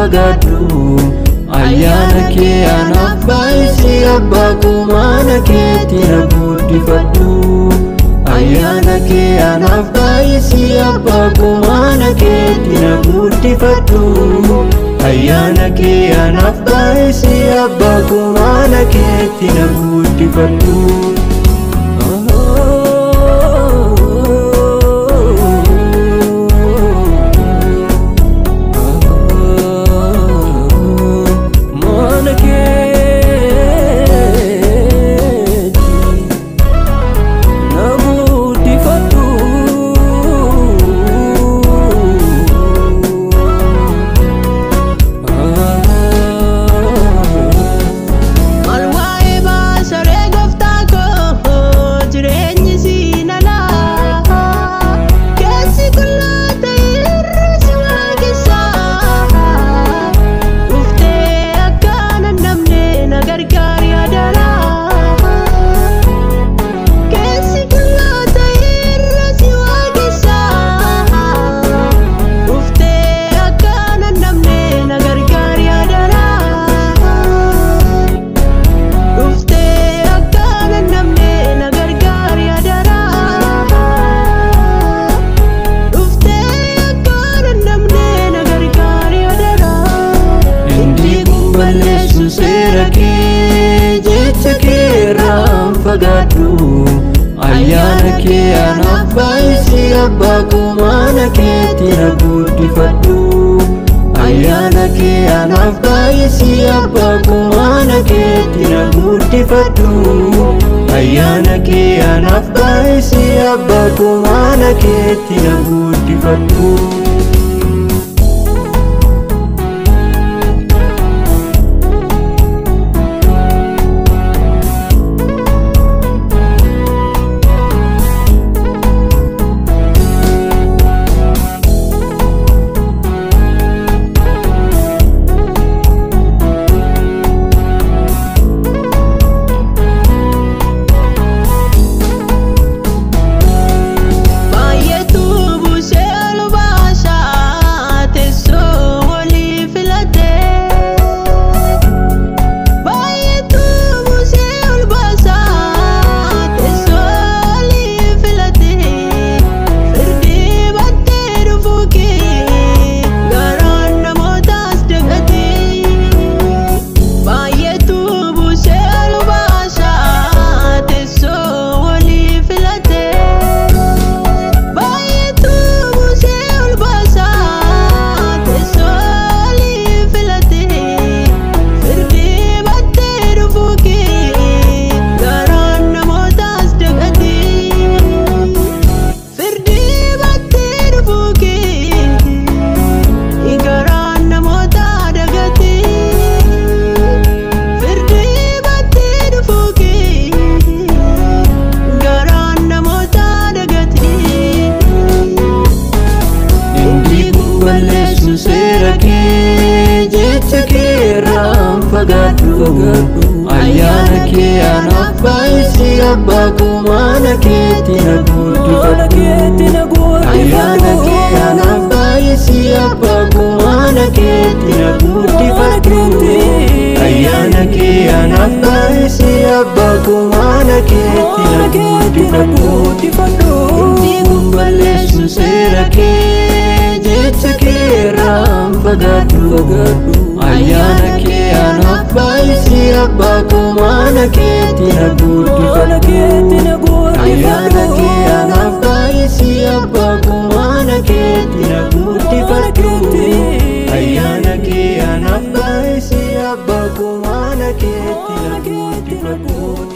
fagaadhu ayyaana kee anaaf baay'isi abbaa koo mana keetti na guddifadhu ayyaana kee anaaf baay'isi abbaa koo mana keetti na guddifadhu ayyaana kee anaaf baay'isi abbaa koo mana keetti na guddifadhu ayyaana kee anaaf baay'isi abbaa koo mana keetti na guddifadhu ayyaana kee anaaf baay'isi abbaa koo mana keetti na guddifadhu ayyaana kee anaaf baay'isi abbaa koo mana keetti na guddifadhu ayyaana kee anaaf baay'isi abbaa koo mana keetti na guddifadhu ayyaana kee anaaf baay'isi abbaa koo mana keetti na guddifadhu ayyaana kee anaaf baay'isi abbaa koo mana keetti na guddifadhu inni kun balleessu seera kee jecha kee irraa fagaadhu ayyaana kee anaaf baay'isi abbaa koo mana keetti na guddifadhu ayyaana kee anaaf baay'isi abbaa koo mana keetti na guddifadhu ayyaana kee anaaf baay'isi abbaa koo mana keetti na guddifadhu